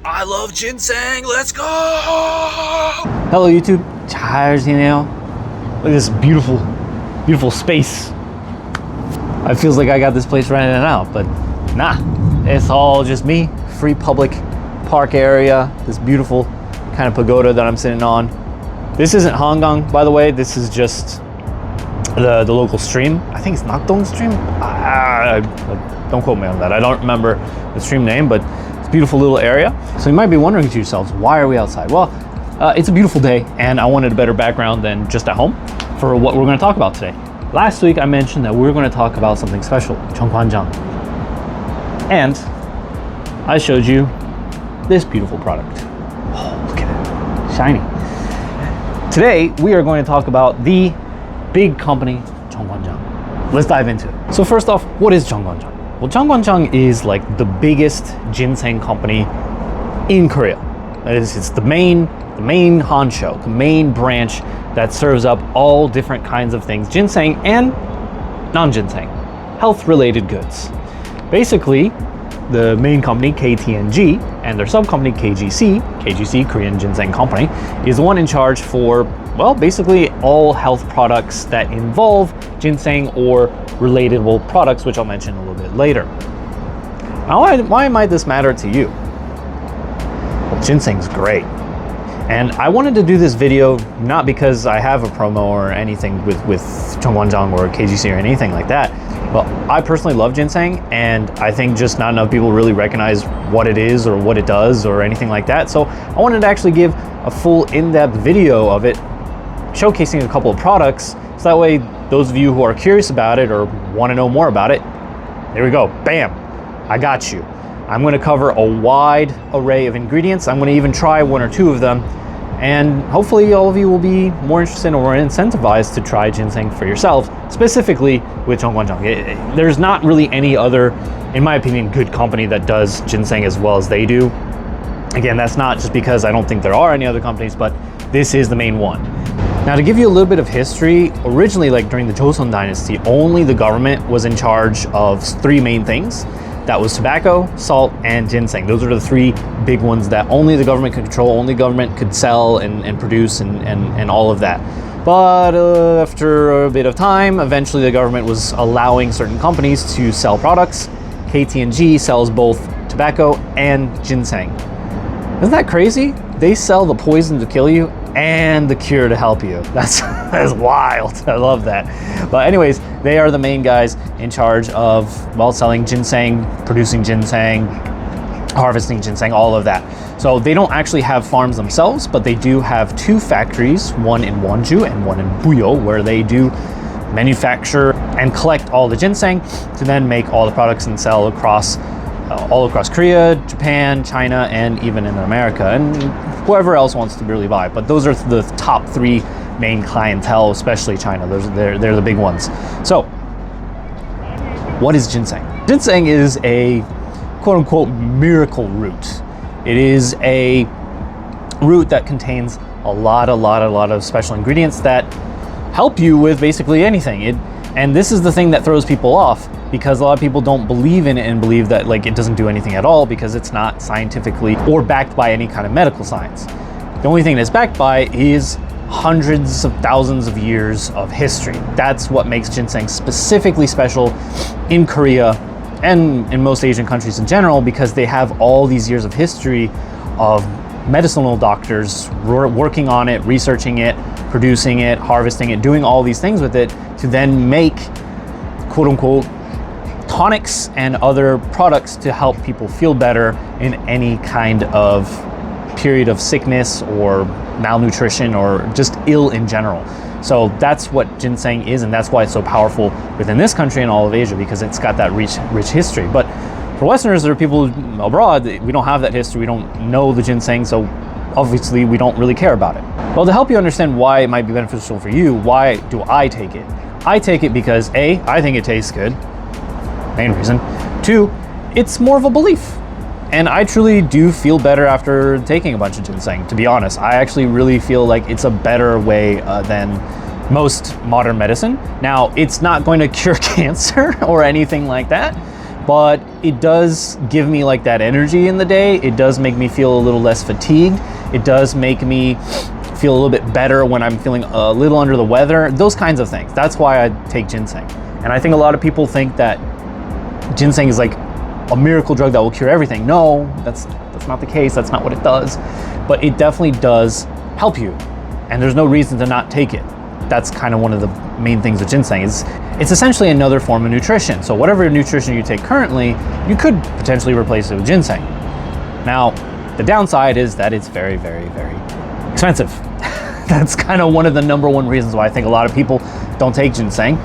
I love ginseng. Let's go. Hello YouTube. 잘 지내요? Look at this beautiful, beautiful space. It feels like I got this place rented out, but nah. It's all just me. Free public park area. This beautiful kind of pagoda that I'm sitting on. This isn't Hangang, by the way. This is just the local stream. I think it's Nakdong stream. Don't quote me on that. I don't remember the stream name, but it's a beautiful little area. So you might be wondering to yourselves, why are we outside? Well, it's a beautiful day, and I wanted a better background than just at home for what we're going to talk about today. Last week I mentioned that we're going to talk about something special, Jung Kwan Jang. And I showed you this beautiful product. Oh, look at it. Shiny. Today we are going to talk about the big company, Jung Kwan Jang. Let's dive into it. So first off, what is Jung Kwan Jang? Well, Jung Kwan Jang is like the biggest ginseng company in Korea. It's the main honcho, the main branch that serves up all different kinds of things, ginseng and non-ginseng, health-related goods. Basically, the main company, KTNG, and their sub-company, KGC, Korean Ginseng Company, is the one in charge for, well, basically all health products that involve ginseng or relatable products, which I'll mention a little bit later. Now, why might this matter to you? Well, ginseng's great. And I wanted to do this video not because I have a promo or anything with Jung Kwan Jang or KGC or anything like that. But I personally love ginseng, and I think just not enough people really recognize what it is or what it does or anything like that. So I wanted to actually give a full in-depth video of it, showcasing a couple of products, so that way those of you who are curious about it or want to know more about it, there we go, bam, I got you. I'm going to cover a wide array of ingredients. I'm going to even try one or two of them, and hopefully all of you will be more interested or incentivized to try ginseng for yourself, specifically with Jung Kwan Jang. There's not really any other, in my opinion, good company that does ginseng as well as they do. Again, that's not just because I don't think there are any other companies, but this is the main one. Now, to give you a little bit of history, originally, like during the Joseon Dynasty, only the government was in charge of three main things. That was tobacco, salt, and ginseng. Those are the three big ones that only the government could control, only government could sell and produce and all of that. But after a bit of time, eventually the government was allowing certain companies to sell products. KT&G sells both tobacco and ginseng. Isn't that crazy? They sell the poison to kill you and the cure to help you. That's wild. I love that. But anyways, they are the main guys in charge of, well, selling ginseng, producing ginseng, harvesting ginseng, all of that. So they don't actually have farms themselves, but they do have two factories, one in Wonju and one in Buyo, where they do manufacture and collect all the ginseng to then make all the products and sell across all across Korea, Japan, China, and even in America, and whoever else wants to really buy. But those are the top three main clientele, especially China. They're the big ones. So, what is ginseng? Ginseng is a quote-unquote miracle root. It is a root that contains a lot of special ingredients that help you with basically anything. And this is the thing that throws people off, because a lot of people don't believe in it and believe that like it doesn't do anything at all because it's not scientifically or backed by any kind of medical science. The only thing that's backed by is hundreds of thousands of years of history. That's what makes ginseng specifically special in Korea and in most Asian countries in general, because they have all these years of history of medicinal doctors working on it, researching it, producing it, harvesting it, doing all these things with it to then make quote-unquote tonics and other products to help people feel better in any kind of period of sickness or malnutrition or just ill in general. So that's what ginseng is, and that's why it's so powerful within this country and all of Asia, because it's got that rich history. But for Westerners, there are people abroad, we don't have that history, we don't know the ginseng, so obviously we don't really care about it. Well, to help you understand why it might be beneficial for you, why do I take it? I take it because A, I think it tastes good, main reason. Two, it's more of a belief. And I truly do feel better after taking a bunch of ginseng, to be honest. I actually really feel like it's a better way than most modern medicine. Now, it's not going to cure cancer or anything like that, but it does give me like that energy in the day. It does make me feel a little less fatigued. It does make me feel a little bit better when I'm feeling a little under the weather, those kinds of things. That's why I take ginseng. And I think a lot of people think that ginseng is like a miracle drug that will cure everything. No, that's not the case. That's not what it does. But it definitely does help you. And there's no reason to not take it. That's kind of one of the main things with ginseng. It's essentially another form of nutrition. So whatever nutrition you take currently, you could potentially replace it with ginseng. Now, the downside is that it's very, very, very expensive. That's kind of one of the number one reasons why I think a lot of people don't take ginseng,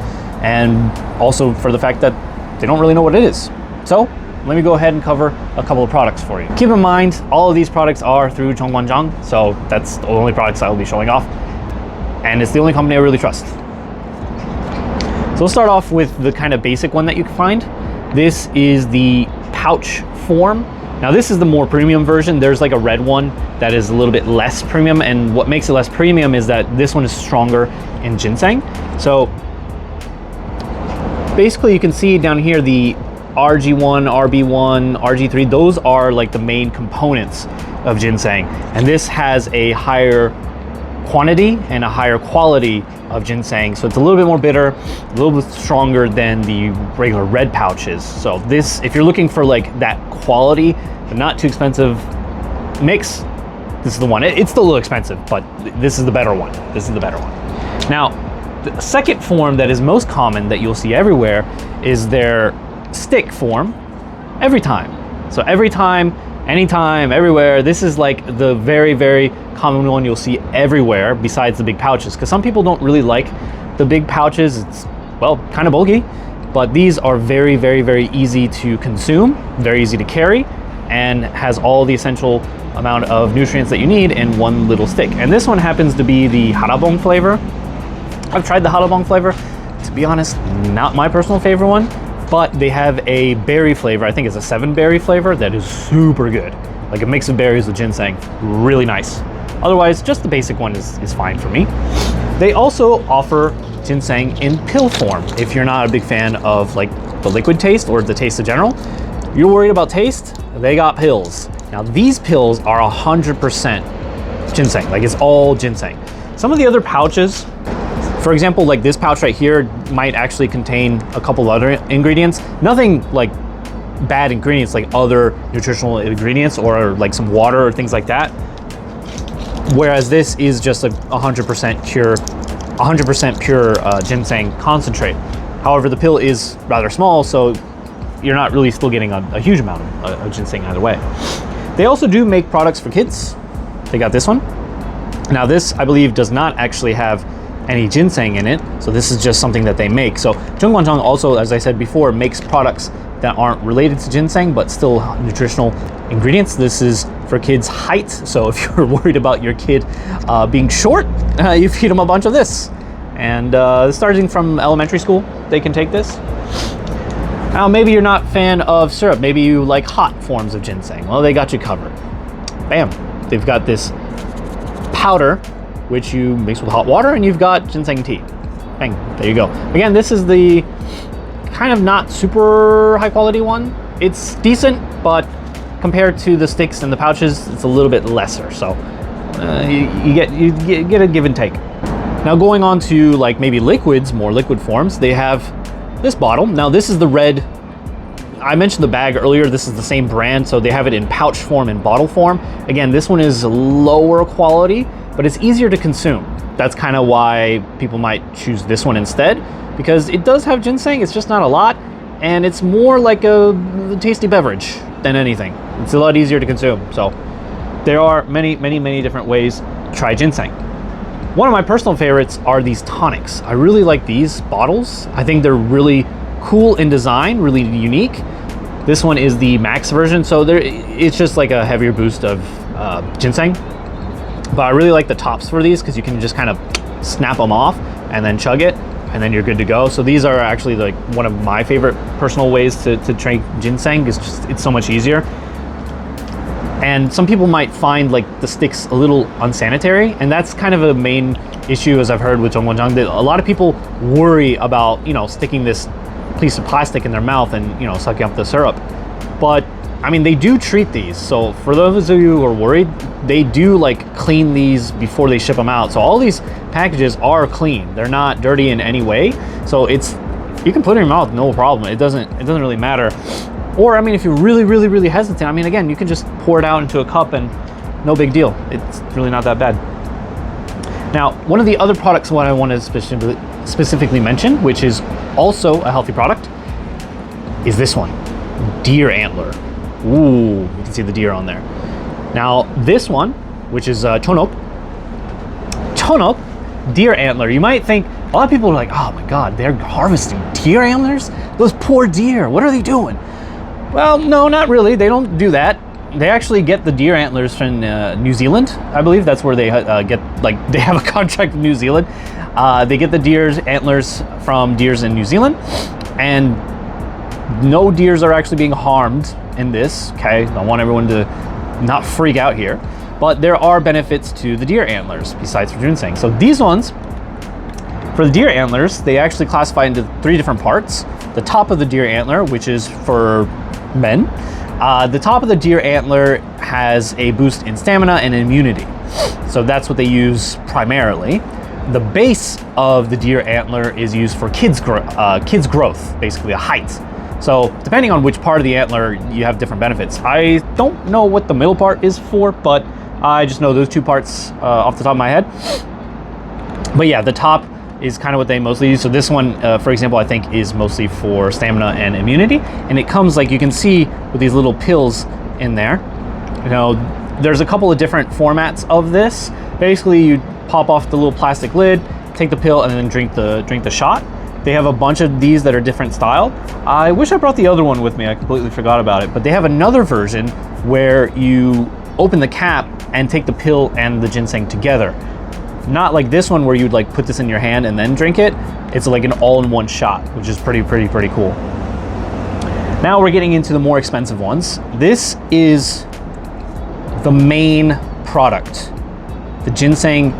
and also for the fact that they don't really know what it is. So let me go ahead and cover a couple of products for you. Keep in mind, all of these products are through Jung Kwan Jang, so that's the only products I will be showing off, and it's the only company I really trust. So we'll start off with the kind of basic one that you can find. This is the pouch form. Now this is the more premium version. There's like a red one that is a little bit less premium, and what makes it less premium is that this one is stronger in ginseng. So basically you can see down here the RG1, RB1, RG3, those are like the main components of ginseng. And this has a higher quantity and a higher quality of ginseng. So it's a little bit more bitter, a little bit stronger than the regular red pouches. So this, if you're looking for like that quality, but not too expensive mix, this is the one. It's still a little expensive, but this is the better one. This is the better one. Now, the second form that is most common that you'll see everywhere is their stick form, every time. So every time, anytime, everywhere, this is like the very, very common one you'll see everywhere besides the big pouches, because some people don't really like the big pouches. It's, well, kind of bulky, but these are very, very, very easy to consume, very easy to carry, and has all the essential amount of nutrients that you need in one little stick. And this one happens to be the harabong flavor. I've tried the harabong flavor. To be honest, not my personal favorite one, but they have a berry flavor. I think it's a 7-berry flavor that is super good. Like a mix of berries with ginseng, really nice. Otherwise, just the basic one is fine for me. They also offer ginseng in pill form. If you're not a big fan of like the liquid taste or the taste in general, you're worried about taste, they got pills. Now these pills are 100% ginseng, like it's all ginseng. Some of the other pouches, for example, like this pouch right here might actually contain a couple other ingredients. Nothing like bad ingredients like other nutritional ingredients or like some water or things like that. Whereas this is just a 100% pure ginseng concentrate. However, the pill is rather small, so you're not really still getting a huge amount of ginseng either way. They also do make products for kids. They got this one. Now this, I believe, does not actually have any ginseng in it, so this is just something that they make. So Jung Kwan Jang also, as I said before, makes products that aren't related to ginseng but still nutritional ingredients. This is for kids' height, so if you're worried about your kid being short, you feed them a bunch of this. And starting from elementary school, they can take this. Now maybe you're not a fan of syrup, maybe you like hot forms of ginseng. Well, they got you covered. Bam, they've got this powder which you mix with hot water, and you've got ginseng tea. Bang, there you go. Again, this is the kind of not super high quality one. It's decent, but compared to the sticks and the pouches, it's a little bit lesser. So you get a give and take. Now going on to like maybe liquids, more liquid forms, they have this bottle. Now this is the red. I mentioned the bag earlier. This is the same brand, so they have it in pouch form and bottle form. Again, this one is lower quality, but it's easier to consume. That's kind of why people might choose this one instead, because it does have ginseng, it's just not a lot, and it's more like a tasty beverage than anything. It's a lot easier to consume. So there are many, many, many different ways to try ginseng. One of my personal favorites are these tonics. I really like these bottles. I think they're really cool in design, really unique. This one is the max version, so it's just like a heavier boost of ginseng. But I really like the tops for these because you can just kind of snap them off and then chug it, and then you're good to go. So these are actually like one of my favorite personal ways to drink ginseng. It's so much easier. And some people might find like the sticks a little unsanitary, and that's kind of a main issue, as I've heard with Jung Kwan Jang, that a lot of people worry about, you know, sticking this piece of plastic in their mouth and, you know, sucking up the syrup. But I mean, they do treat these. So for those of you who are worried, they do like clean these before they ship them out. So all these packages are clean. They're not dirty in any way. So it's, you can put it in your mouth, no problem. It doesn't really matter. Or I mean, if you're really hesitant, I mean, again, you can just pour it out into a cup and no big deal. It's really not that bad. Now, one of the other products what I want to specifically mention, which is also a healthy product, is this one, deer antler. Ooh, you can see the deer on there. Now, this one, which is chonok, deer antler. You might think, a lot of people are like, oh my God, they're harvesting deer antlers? Those poor deer, what are they doing? Well, no, not really. They don't do that. They actually get the deer antlers from New Zealand. I believe that's where they get, like, they have a contract with New Zealand. They get the deer's antlers from deers in New Zealand, and no deers are actually being harmed in this, okay? I want everyone to not freak out here, but there are benefits to the deer antlers besides for ginseng. So these ones, for the deer antlers, they actually classify into 3 different parts. The top of the deer antler, which is for men. The top of the deer antler has a boost in stamina and immunity. So that's what they use primarily. The base of the deer antler is used for kids growth, basically a height. So depending on which part of the antler, you have different benefits. I don't know what the middle part is for, but I just know those 2 parts off the top of my head. But yeah, the top is kind of what they mostly use. So this one, for example, I think is mostly for stamina and immunity. And it comes, like you can see, with these little pills in there. You know, there's a couple of different formats of this. Basically, you pop off the little plastic lid, take the pill, and then drink the shot. They have a bunch of these that are different style. I wish I brought the other one with me. I completely forgot about it. But they have another version where you open the cap and take the pill and the ginseng together. Not like this one where you'd like put this in your hand and then drink it. It's like an all-in-one shot, which is pretty cool. Now we're getting into the more expensive ones. This is the main product, the ginseng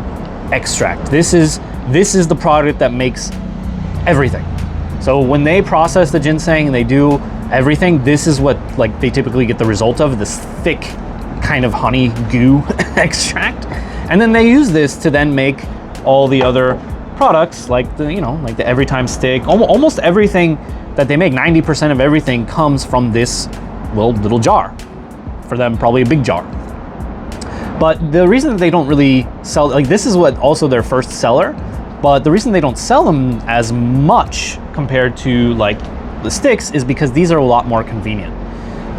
extract. This is the product that makes everything. So when they process the ginseng and they do everything, this is what like they typically get the result of, this thick kind of honey goo extract. And then they use this to then make all the other products like the, you know, like the every time stick. Almost everything that they make, 90% of everything comes from this little jar. For them, probably a big jar. But the reason that they don't really sell, like this is what also their first seller, but the reason they don't sell them as much compared to like the sticks is because these are a lot more convenient.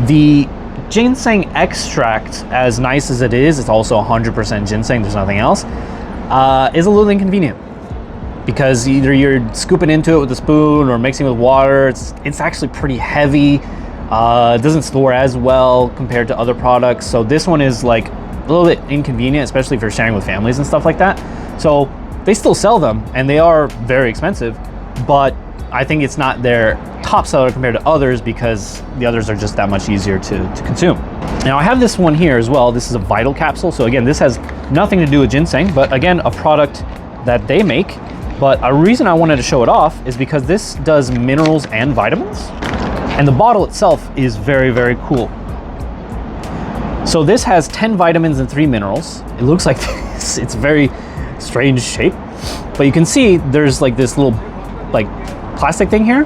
The ginseng extract, as nice as it is, it's also 100% ginseng, there's nothing else, is a little inconvenient. Because either you're scooping into it with a spoon or mixing with water, it's actually pretty heavy. It doesn't store as well compared to other products. So this one is like a little bit inconvenient, especially if you're sharing with families and stuff like that. So they still sell them and they are very expensive, but I think it's not their top seller compared to others because the others are just that much easier to consume. Now I have this one here as well. This is a Vital capsule. So again, this has nothing to do with ginseng, but again, a product that they make. But a reason I wanted to show it off is because this does minerals and vitamins. And the bottle itself is very cool. So this has 10 vitamins and 3 minerals. It looks like this, it's very strange shape. But you can see there's like this little like plastic thing here.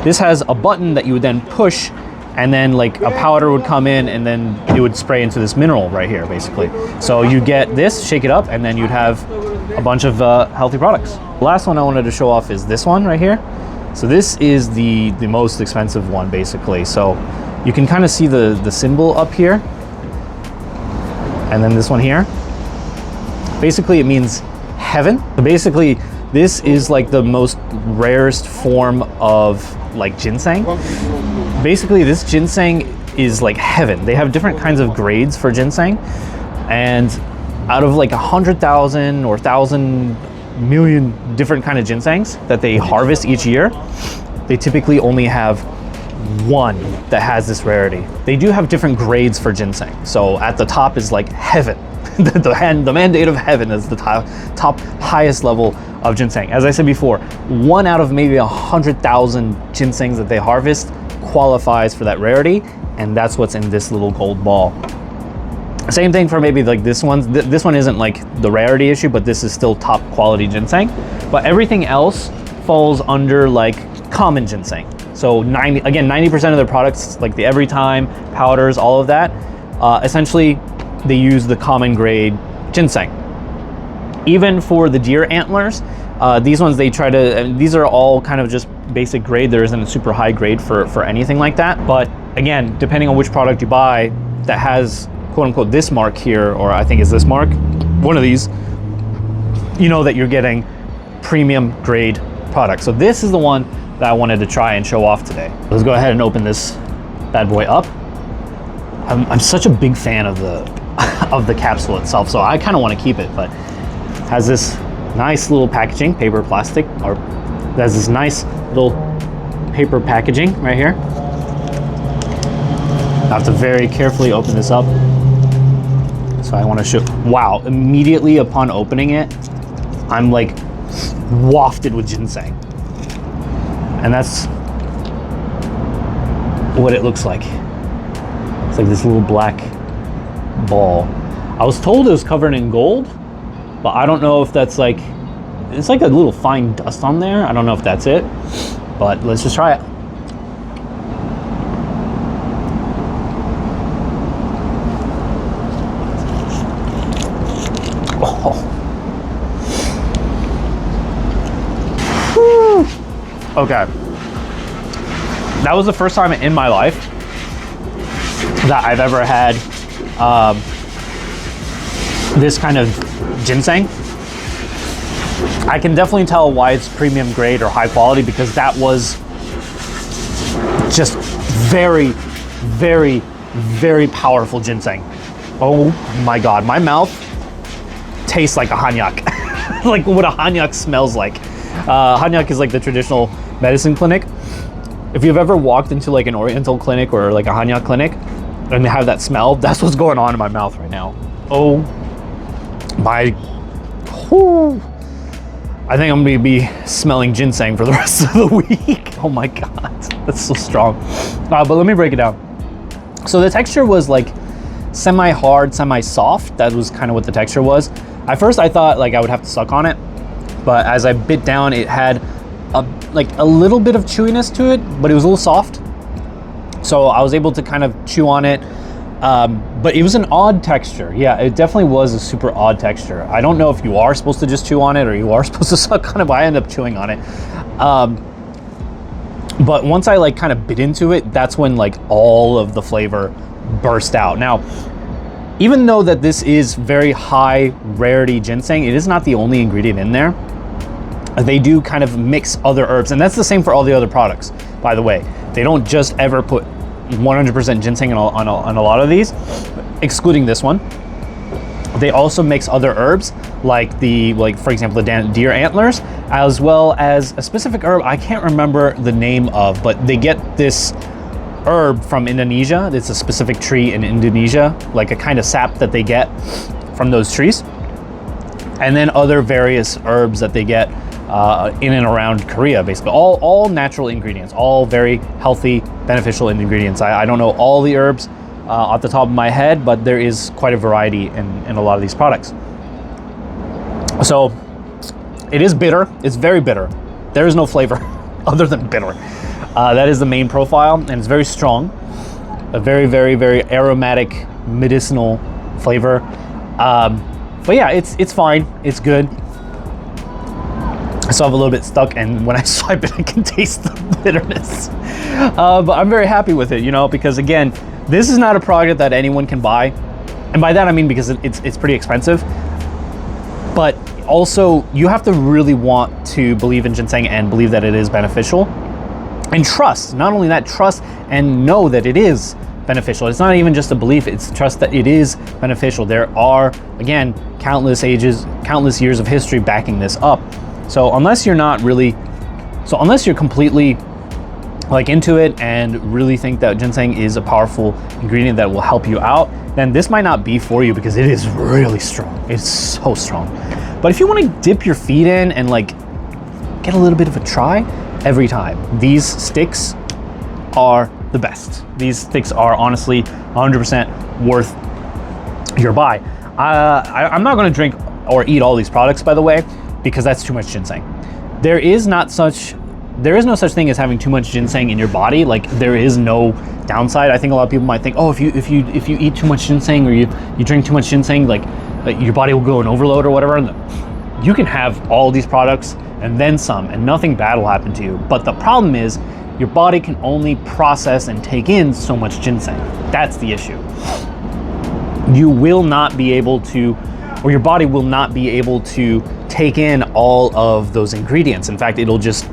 This has a button that you would then push and then like a powder would come in and then it would spray into this mineral right here basically. So you get this, shake it up, and then you'd have a bunch of healthy products. The last one I wanted to show off is this one right here. So this is the most expensive one basically. So you can kind of see the symbol up here. And then this one here. Basically it means heaven. So basically this is like the most rarest form of like ginseng. Basically this ginseng is like heaven. They have different kinds of grades for ginseng. And out of like 100,000 or 1,000 million different kind of ginsengs that they harvest each year, they typically only have one that has this rarity. They do have different grades for ginseng. So at the top is like heaven. the mandate of heaven is the top highest level of ginseng. As I said before, 1 out of maybe 100,000 ginsengs that they harvest qualifies for that rarity, and that's what's in this little gold ball. Same thing for maybe like this one. This one isn't like the rarity issue, but this is still top quality ginseng. But everything else falls under like common ginseng. So 90% of their products, like the Everytime powders, all of that, essentially they use the common grade ginseng. Even for the deer antlers, these ones they try to, these are all kind of just basic grade. There isn't a super high grade for anything like that. But again, depending on which product you buy that has quote unquote this mark here, or I think is this mark, one of these, you know that you're getting premium grade product. So this is the one that I wanted to try and show off today. Let's go ahead and open this bad boy up. I'm such a big fan of the of the capsule itself, so I kind of want to keep it, but it has this nice little packaging, paper plastic, or it has this nice little paper packaging right here. I have to very carefully open this up. So I want to show, wow, immediately upon opening it, I'm like wafted with ginseng. And that's what it looks like. It's like this little black ball. I was told it was covered in gold, but I don't know if that's like, it's like a little fine dust on there. I don't know if that's it, but let's just try it. Okay, that was the first time in my life that I've ever had this kind of ginseng. I can definitely tell why it's premium grade or high quality, because that was just very, very, very powerful ginseng. Oh my God, my mouth tastes like a hanyak, like what a hanyak smells like. Hanyak is like the traditional medicine clinic. If you've ever walked into like an oriental clinic or like a hanyak clinic and they have that smell, that's what's going on in my mouth right now. Oh my, whew. I think I'm gonna be smelling ginseng for the rest of the week. Oh my God, that's so strong. But let me break it down. So the texture was like semi-hard, semi-soft. That was kind of what the texture was. At first I thought like I would have to suck on it, but as I bit down, it had a little bit of chewiness to it, but it was a little soft. So I was able to kind of chew on it, but it was an odd texture. Yeah, it definitely was a super odd texture. I don't know if you are supposed to just chew on it or you are supposed to suck on it, but I ended up chewing on it. But once I like kind of bit into it, that's when like all of the flavor burst out. Now, even though that this is very high rarity ginseng, it is not the only ingredient in there. They do kind of mix other herbs, and that's the same for all the other products, by the way. They don't just ever put 100% ginseng on a lot of these, excluding this one. They also mix other herbs, like for example, the deer antlers, as well as a specific herb I can't remember the name of, but they get this herb from Indonesia. It's a specific tree in Indonesia, like a kind of sap that they get from those trees. And then other various herbs that they get in and around Korea, basically. All natural ingredients, all very healthy, beneficial ingredients. I don't know all the herbs off the top of my head, but there is quite a variety in a lot of these products. So it is bitter. It's very bitter. There is no flavor other than bitter. That is the main profile, and it's very strong. A very, very, very aromatic, medicinal flavor. But yeah, it's fine. It's good. I still have a little bit stuck, and when I swipe it, I can taste the bitterness. But I'm very happy with it, you know, because again, this is not a product that anyone can buy. And by that I mean because it's pretty expensive. But also, you have to really want to believe in ginseng and believe that it is beneficial. And trust, not only that, trust and know that it is beneficial. It's not even just a belief, it's trust that it is beneficial. There are, again, countless years of history backing this up. So unless you're completely like into it and really think that ginseng is a powerful ingredient that will help you out, then this might not be for you because it is really strong. It's so strong. But if you want to dip your feet in and like get a little bit of a try every time, these sticks are the best. These sticks are honestly 100% worth your buy. I'm not going to drink or eat all these products, by the way, because that's too much ginseng. There is no such thing as having too much ginseng in your body. Like, there is no downside. I think a lot of people might think, oh, if you eat too much ginseng or you drink too much ginseng, like your body will go in overload or whatever. You can have all these products and then some, and nothing bad will happen to you. But the problem is your body can only process and take in so much ginseng. That's the issue. You will not be able to, or your body will not be able to take in all of those ingredients. In fact, it'll just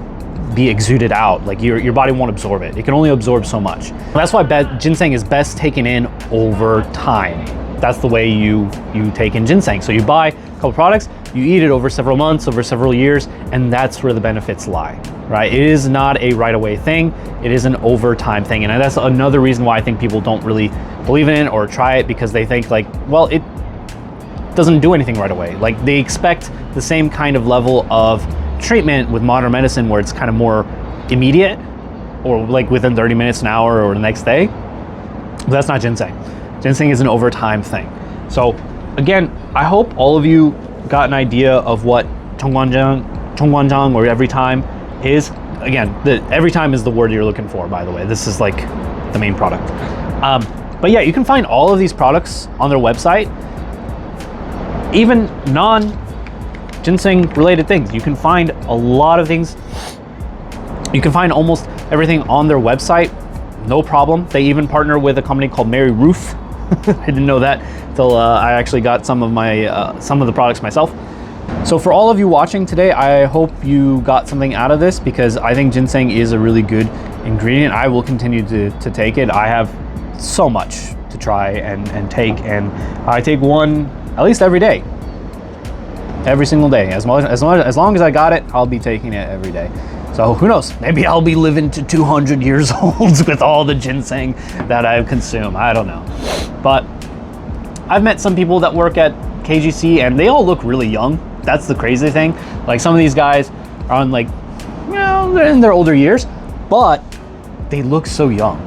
be exuded out. Like your body won't absorb it. It can only absorb so much. That's why ginseng is best taken in over time. That's the way you take in ginseng. So you buy a couple products, you eat it over several months, over several years, and that's where the benefits lie, right? It is not a right away thing. It is an over time thing. And that's another reason why I think people don't really believe in it or try it, because they think like, well, it doesn't do anything right away. Like, they expect the same kind of level of treatment with modern medicine where it's kind of more immediate, or like within 30 minutes, an hour, or the next day. But that's not ginseng. Ginseng is an over time thing. So again, I hope all of you got an idea of what Jung Kwan Jang or every time is. Again, every time is the word you're looking for, by the way. This is like the main product. But yeah, you can find all of these products on their website, even non-ginseng related things. You can find a lot of things. You can find almost everything on their website, no problem. They even partner with a company called Mary Roof. I didn't know that until I actually got some of the products myself. So for all of you watching today, I hope you got something out of this, because I think ginseng is a really good ingredient. I will continue to take it. I have so much to try and take, and I take one at least every day. Every single day. As long as I got it, I'll be taking it every day. So who knows? Maybe I'll be living to 200 years old with all the ginseng that I've consumed. I don't know. But I've met some people that work at KGC and they all look really young. That's the crazy thing. Like, some of these guys are on, like, you know, they're in their older years, but they look so young.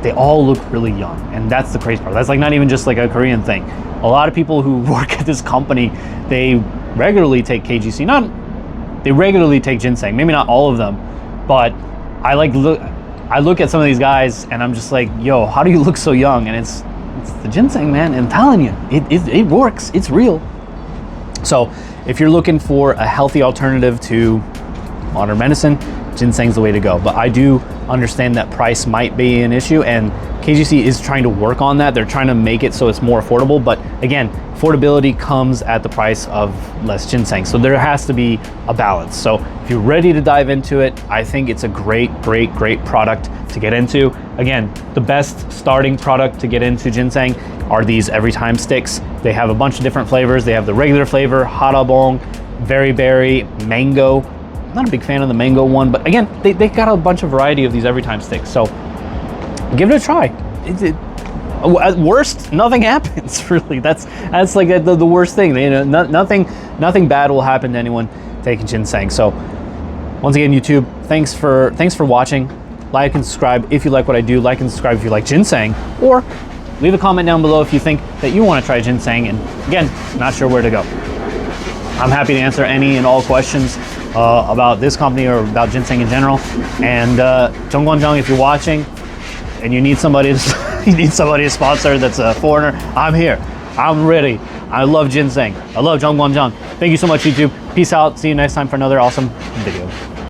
They all look really young. And that's the crazy part. That's like not even just like a Korean thing. A lot of people who work at this company, they regularly take KGC. They regularly take ginseng. Maybe not all of them, but I look at some of these guys and I'm just like, yo, how do you look so young? And it's the ginseng, man. I'm telling you, it works. It's real. So if you're looking for a healthy alternative to modern medicine, ginseng's the way to go. But I do understand that price might be an issue, and KGC is trying to work on that. They're trying to make it so it's more affordable, but again, affordability comes at the price of less ginseng. So there has to be a balance. So if you're ready to dive into it, I think it's a great product to get into. Again, the best starting product to get into ginseng are these every time sticks. They have a bunch of different flavors. They have the regular flavor, harabong, very berry, mango. I'm not a big fan of the mango one, but again, they got a bunch of variety of these every time sticks. So give it a try. At worst, nothing happens. Really, that's like the worst thing. You know, nothing bad will happen to anyone taking ginseng. So once again, YouTube, thanks for watching. Like and subscribe if you like what I do. Like and subscribe if you like ginseng, or leave a comment down below if you think that you want to try ginseng and again, not sure where to go. I'm happy to answer any and all questions about this company or about ginseng in general. And Jung Kwan Jang, if you're watching and you need somebody to sponsor that's a foreigner, I'm here. I'm ready. I love ginseng. I love Jung Kwan Jang. Thank you so much, YouTube. Peace out. See you next time for another awesome video.